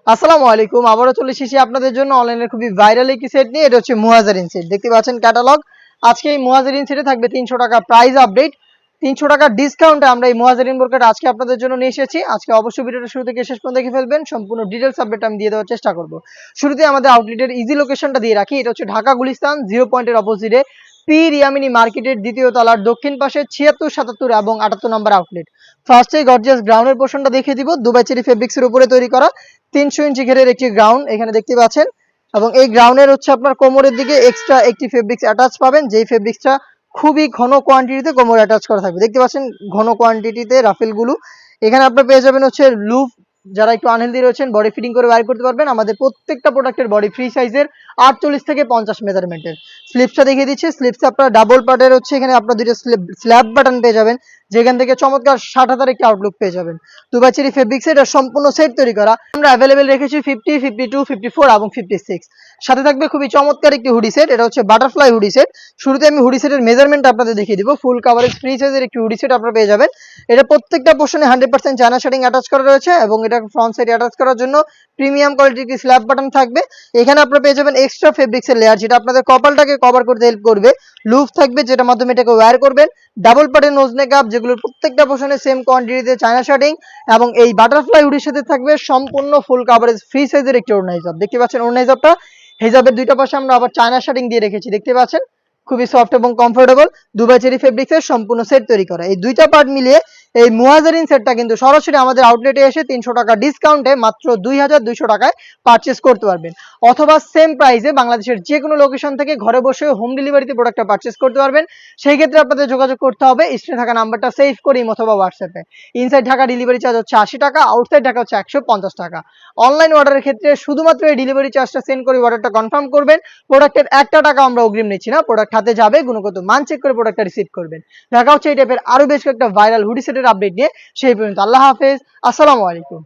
আসসালামু আলাইকুম। আবারও চলে এসেছি আপনাদের জন্য অনলাইনের খুবই ভাইরাল একটি সেট নিয়ে। এটা হচ্ছে মুহাজিরিন সেট। দেখতে পাচ্ছেন ক্যাটালগ। আজকে এই মুহাজিরিন সেটে থাকবে ৩০০ টাকা প্রাইস আপডেট। ৩০০ টাকার ডিসকাউন্টে আমরা এই মুহাজিরিন বোরকাটা আজকে আপনাদের জন্য নিয়ে এসেছি। আজকে অবশ্যই ভিডিওটা শুরু থেকে শেষ পর্যন্ত দেখে ফেলবেন। সম্পূর্ণ ডিটেইলস আপডেট আমি দিয়ে দেওয়ার চেষ্টা করব। শুরুতেই আমাদের আউটলেটের ইজি লোকেশনটা দিয়ে রাখি। এটা হচ্ছে ঢাকা গুলিস্তান 0 পয়েন্টের অপোজিটে পীর ইয়ামিনী মার্কেটের দ্বিতীয় তলার দক্ষিণ পাশে ৭৬, ৭৭ এবং ৭৮ নম্বর আউটলেট। ফার্স্টেই গর্জিয়াস গ্রাউন্ডের পোর্শনটা দেখিয়ে দিব। দুবাই চেরি ফেব্রিক্সের উপরে তৈরি করা ৩০০ ইঞ্চি ঘেরের একটি গ্রাউন্ড এখানে দেখতে পাচ্ছেন, এবং এই গ্রাউন্ডের হচ্ছে আপনার কোমরের দিকে এক্সট্রা একটি ফেব্রিক্স অ্যাটাচ পাবেন, যেই ফেব্রিক্সটা খুবই ঘন কোয়ান্টিটিতে কোমরে অ্যাটাচ করা থাকবে। দেখতে পাচ্ছেন ঘন কোয়ান্টিটিতে রাফেলগুলো। এখানে আপনার পেয়ে যাবেন হচ্ছে লুপ, যারা একটু আনহেলদি রয়েছেন বডি ফিটিং করে বাইর করতে পারবেন। আমাদের প্রত্যেকটা প্রোডাক্টের বডি ফ্রি সাইজের ৪৮ থেকে ৫০ মেজারমেন্টের। স্লিপসটা দেখিয়ে দিচ্ছি। স্লিপসে আপনার ডাবল পার্টের হচ্ছে এখানে আপনার দুইটা স্ল্যাব বাটন পেয়ে যাবেন, যেখান থেকে চমৎকার ৬০,০০০ একটি আউটলুক পেয়ে যাবেন। দুবাই চেরি ফেব্রিক্স এটা সম্পূর্ণ সেট তৈরি করা। আমরা অ্যাভেলেবেল রেখেছি 50, 52, 54 এবং 56। সাথে থাকবে খুবই চমৎকার একটি হুডি সেট। এটা হচ্ছে বাটারফ্লাই হুডি সেট। শুরুতে আমি হুডি সেটের মেজারমেন্ট আপনাদের দেখিয়ে দিব। ফুল কাভারেজ ফ্রি সাইজের একটি হুডি সেট আপনারা পেয়ে যাবেন। এটা প্রত্যেকটা পোর্শনে 100% চায়না শার্টিং অ্যাটাচ করা রয়েছে, এবং এটা ফ্রন্ট সাইডে অ্যাটাচ করার জন্য প্রিমিয়াম কোয়ালিটির একটি স্ল্যাব বাটন থাকবে। এখানে আপনারা পেয়ে যাবেন এক্সট্রা ফেব্রিক্সের লেয়ার, যেটা আপনাদের কপালটাকে কভার করতে হেল্প করবে। লুপ থাকবে, যেটা মাধ্যমে এটাকে ওয়্যার করবেন। ডাবল পার্টের নোজ নেকআপ, যেগুলোর প্রত্যেকটা পোর্শনে সেম কোয়ান্টিটিতে চায়না শার্টিং, এবং এই বাটারফ্লাই হুডির সাথে থাকবে সম্পূর্ণ ফুল কাভারেজ ফ্রি সাইজের একটি ওড়না হিজাব। দেখতে পাচ্ছেন ওড়না হিজাবটা, হিজাবের দুইটা পাশে আমরা আবার চায়না শার্টিং দিয়ে রেখেছি। দেখতে পাচ্ছেন খুবই সফট এবং কমফোর্টেবল। দুবাই চেরি ফেব্রিক্সের সম্পূর্ণ সেট তৈরি করা। এই দুইটা পার্ট মিলিয়ে এই মুহাজিরিন সেটটা কিন্তু সরাসরি আমাদের আউটলেটে এসে ৩০০ টাকা ডিসকাউন্টে মাত্র ২,২০০ টাকায় পারচেজ করতে পারবেন, অথবা সেম প্রাইসে বাংলাদেশের যে কোনো লোকেশন থেকে ঘরে বসে হোম ডেলিভারিতে প্রোডাক্টটা পারচেজ করতে পারবেন। সেই ক্ষেত্রে আপনাদের যোগাযোগ করতে হবে স্ক্রিনে থাকা নাম্বারটা সেভ করে অথবা হোয়াটসঅ্যাপে। ইনসাইড ঢাকা ডেলিভারি চার্জ হচ্ছে ৮০ টাকা, আউটসাইড ঢাকা হচ্ছে ১৫০ টাকা। অনলাইন অর্ডারের ক্ষেত্রে শুধুমাত্র এই ডেলিভারি চার্জটা সেন্ড করে অর্ডারটা কনফার্ম করবেন। প্রোডাক্টের একটা টাকা আমরা অগ্রিম নিচ্ছি না। প্রোডাক্ট হাতে যাবে, গুণগত মান চেক করে প্রোডাক্টটা রিসিভ করবেন। দেখা হচ্ছে এই টাইপের আরো বেশ কয়েকটা ভাইরাল হুডি সেটের আপডেট নিয়ে। সেই পর্যন্ত আল্লাহ হাফেজ, আসসালামু আলাইকুম।